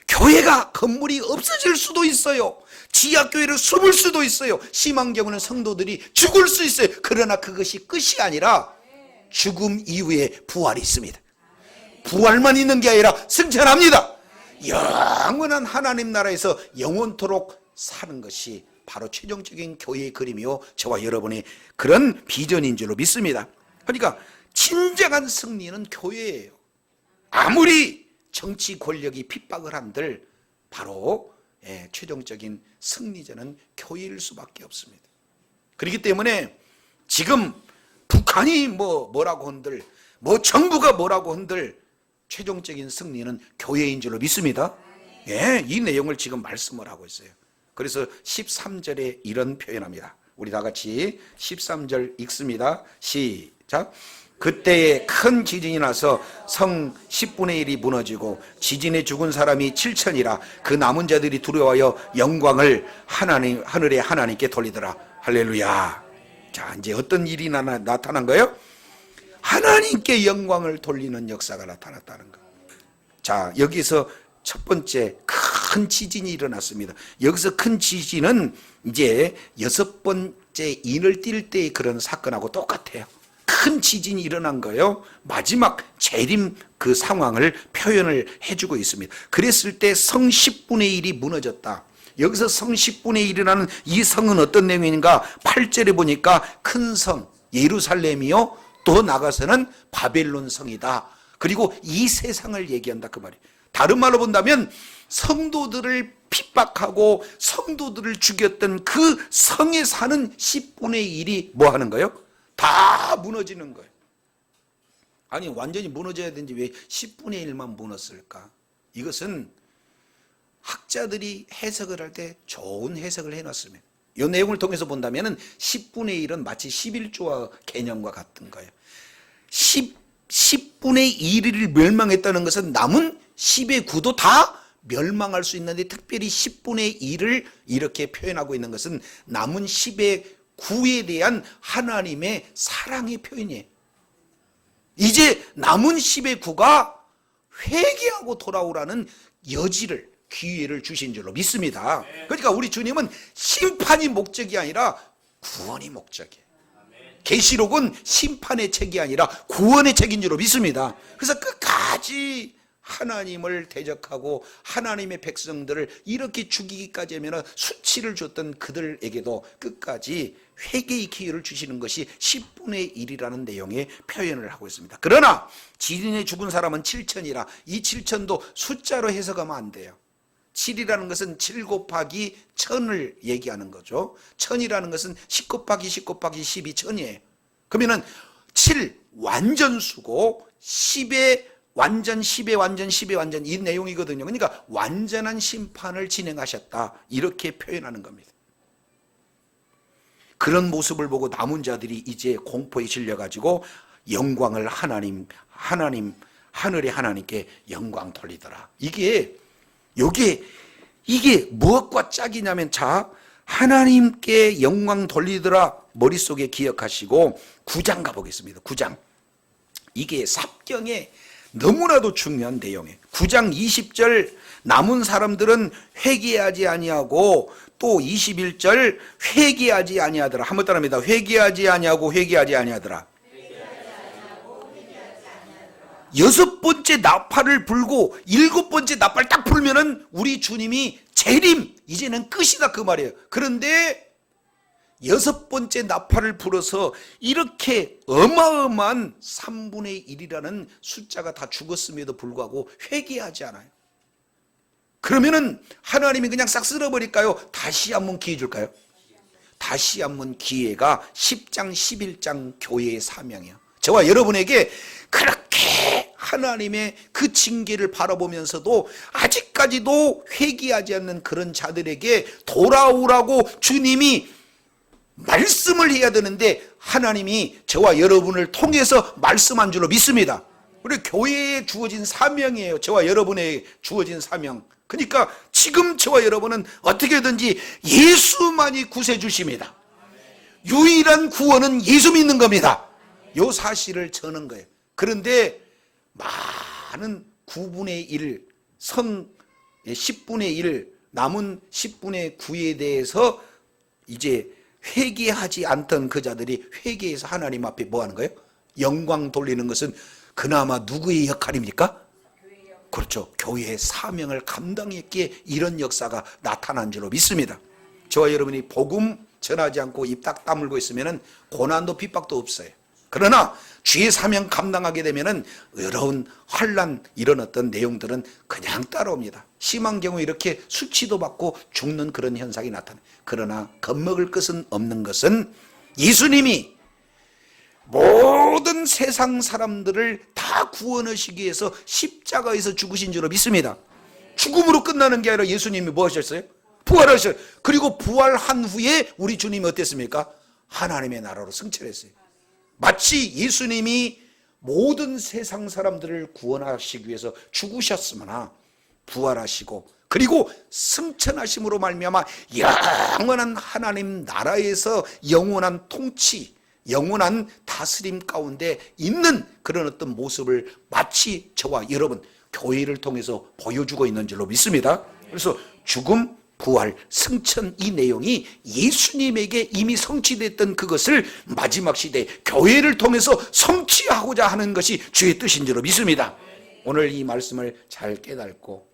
교회가 건물이 없어질 수도 있어요. 지하교회를 숨을 수도 있어요. 심한 경우는 성도들이 죽을 수 있어요. 그러나 그것이 끝이 아니라 죽음 이후에 부활이 있습니다. 부활만 있는 게 아니라 승천합니다. 영원한 하나님 나라에서 영원토록 사는 것이 바로 최종적인 교회의 그림이요, 저와 여러분의 그런 비전인 줄로 믿습니다. 그러니까 진정한 승리는 교회예요. 아무리 정치 권력이 핍박을 한들 바로 최종적인 승리자는 교회일 수밖에 없습니다. 그렇기 때문에 지금 북한이 뭐라고 한들, 정부가 뭐라고 한들 최종적인 승리는 교회인 줄로 믿습니다. 이 내용을 지금 말씀을 하고 있어요. 그래서 13절에 이런 표현합니다. 우리 다 같이 13절 읽습니다. 시작. 그때에 큰 지진이 나서 성 10분의 1이 무너지고 지진에 죽은 사람이 7천이라 그 남은 자들이 두려워하여 영광을 하늘의 하나님께 돌리더라. 할렐루야. 자, 이제 어떤 일이 나타난 거예요? 하나님께 영광을 돌리는 역사가 나타났다는 거. 자, 여기서 첫 번째 큰 지진이 일어났습니다. 여기서 큰 지진은 이제 6번째 인을 띌 때의 그런 사건하고 똑같아요. 큰 지진이 일어난 거예요. 마지막 재림 그 상황을 표현을 해주고 있습니다. 그랬을 때 성 10분의 1이 무너졌다. 여기서 성 10분의 1이라는 이 성은 어떤 내용인가? 8절에 보니까 큰 성 예루살렘이요, 또 나가서는 바벨론 성이다. 그리고 이 세상을 얘기한다 그 말이에요. 다른 말로 본다면 성도들을 핍박하고 성도들을 죽였던 그 성에 사는 10분의 1이 뭐 하는 거예요? 다 무너지는 거예요. 아니, 완전히 무너져야 되는지 왜 10분의 1만 무너졌을까? 이것은 학자들이 해석을 할 때 좋은 해석을 해놨습니다. 이 내용을 통해서 본다면 10분의 1은 마치 11조와 개념과 같은 거예요. 10분의 1을 멸망했다는 것은 남은 10의 9도 다 멸망할 수 있는데, 특별히 10분의 1을 이렇게 표현하고 있는 것은 남은 10의 9에 대한 하나님의 사랑의 표현이에요. 이제 남은 10의 9가 회개하고 돌아오라는 여지를, 기회를 주신 줄로 믿습니다. 그러니까 우리 주님은 심판이 목적이 아니라 구원이 목적이에요. 계시록은 심판의 책이 아니라 구원의 책인 줄로 믿습니다. 그래서 끝까지 하나님을 대적하고 하나님의 백성들을 이렇게 죽이기까지 하면 수치를 줬던 그들에게도 끝까지 회개의 기회를 주시는 것이 10분의 1이라는 내용의 표현을 하고 있습니다. 그러나 지린에 죽은 사람은 7천이라 이 7천도 숫자로 해석하면 안 돼요. 7이라는 것은 7 곱하기 1000을 얘기하는 거죠. 1000이라는 것은 10 곱하기 10 곱하기 10이 1000이에요. 그러면은 7 완전수고 10의 완전, 10의 완전, 10의 완전 이 내용이거든요. 그러니까 완전한 심판을 진행하셨다 이렇게 표현하는 겁니다. 그런 모습을 보고 남은 자들이 이제 공포에 질려가지고 영광을 하늘의 하나님께 영광 돌리더라. 이게 무엇과 짝이냐면, 자, 하나님께 영광 돌리더라 머릿속에 기억하시고 9장 가보겠습니다. 9장. 이게 삽경에 너무나도 중요한 내용이에요. 9장 20절 남은 사람들은 회개하지 아니하고, 또 21절 회개하지 아니하더라. 한번 따라합니다. 회개하지 아니하고 회개하지 아니하더라. 여섯 번째 나팔을 불고 일곱 번째 나팔 딱 불면은 우리 주님이 재림, 이제는 끝이다 그 말이에요. 그런데 여섯 번째 나팔을 불어서 이렇게 어마어마한 3분의 1이라는 숫자가 다 죽었음에도 불구하고 회개하지 않아요. 그러면은 하나님이 그냥 싹 쓸어버릴까요? 다시 한번 기회 줄까요? 다시 한번 기회가 10장 11장 교회의 사명이에요. 저와 여러분에게 그렇게 하나님의 그 징계를 바라보면서도 아직까지도 회개하지 않는 그런 자들에게 돌아오라고 주님이 말씀을 해야 되는데, 하나님이 저와 여러분을 통해서 말씀한 줄로 믿습니다. 우리 교회에 주어진 사명이에요. 저와 여러분에게 주어진 사명. 그러니까 지금 저와 여러분은 어떻게든지 예수만이 구세주십니다. 유일한 구원은 예수 믿는 겁니다. 이 사실을 전한 거예요. 그런데 많은 9분의 1, 10분의 1, 남은 10분의 9에 대해서 이제 회개하지 않던 그 자들이 회개해서 하나님 앞에 뭐 하는 거예요? 영광 돌리는 것은 그나마 누구의 역할입니까? 그렇죠. 교회의 사명을 감당했기에 이런 역사가 나타난 줄로 믿습니다. 저와 여러분이 복음 전하지 않고 입 딱 다물고 있으면 고난도 핍박도 없어요. 그러나 주의 사명 감당하게 되면은 어려운 환난, 이런 어떤 내용들은 그냥 따라옵니다. 심한 경우 이렇게 수치도 받고 죽는 그런 현상이 나타나요. 그러나 겁먹을 것은 없는 것은 예수님이 모든 세상 사람들을 다 구원하시기 위해서 십자가에서 죽으신 줄로 믿습니다. 죽음으로 끝나는 게 아니라 예수님이 뭐 하셨어요? 부활하셨어요. 그리고 부활한 후에 우리 주님이 어땠습니까? 하나님의 나라로 승천했어요. 마치 예수님이 모든 세상 사람들을 구원하시기 위해서 죽으셨으나 부활하시고 그리고 승천하심으로 말미암아 영원한 하나님 나라에서 영원한 통치, 영원한 다스림 가운데 있는 그런 어떤 모습을 마치 저와 여러분 교회를 통해서 보여주고 있는 줄로 믿습니다. 그래서 죽음, 부활, 승천, 이 내용이 예수님에게 이미 성취됐던 그것을 마지막 시대 교회를 통해서 성취하고자 하는 것이 주의 뜻인 줄로 믿습니다. 오늘 이 말씀을 잘 깨닫고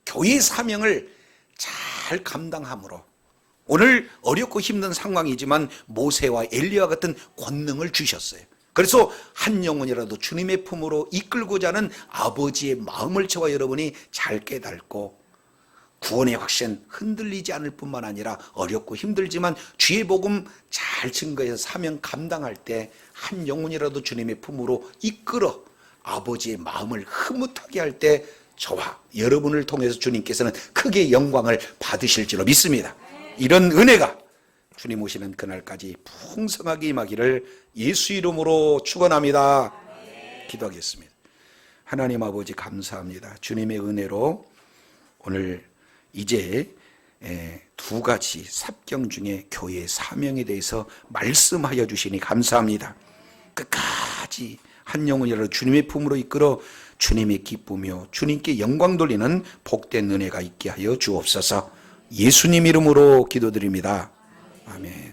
교회의 사명을 잘 감당함으로 오늘 어렵고 힘든 상황이지만 모세와 엘리야와 같은 권능을 주셨어요. 그래서 한 영혼이라도 주님의 품으로 이끌고자 하는 아버지의 마음을 저와 여러분이 잘 깨닫고 구원의 확신 흔들리지 않을 뿐만 아니라 어렵고 힘들지만 주의 복음 잘 증거해서 사명 감당할 때 한 영혼이라도 주님의 품으로 이끌어 아버지의 마음을 흐뭇하게 할 때 저와 여러분을 통해서 주님께서는 크게 영광을 받으실 줄로 믿습니다. 이런 은혜가 주님 오시는 그날까지 풍성하게 임하기를 예수 이름으로 축원합니다. 기도하겠습니다. 하나님 아버지 감사합니다. 주님의 은혜로 오늘 이제 두 가지 삽경 중에 교회의 사명에 대해서 말씀하여 주시니 감사합니다. 끝까지 한 영혼이라도 주님의 품으로 이끌어 주님이 기쁘며 주님께 영광 돌리는 복된 은혜가 있게 하여 주옵소서. 예수님 이름으로 기도드립니다. 아멘.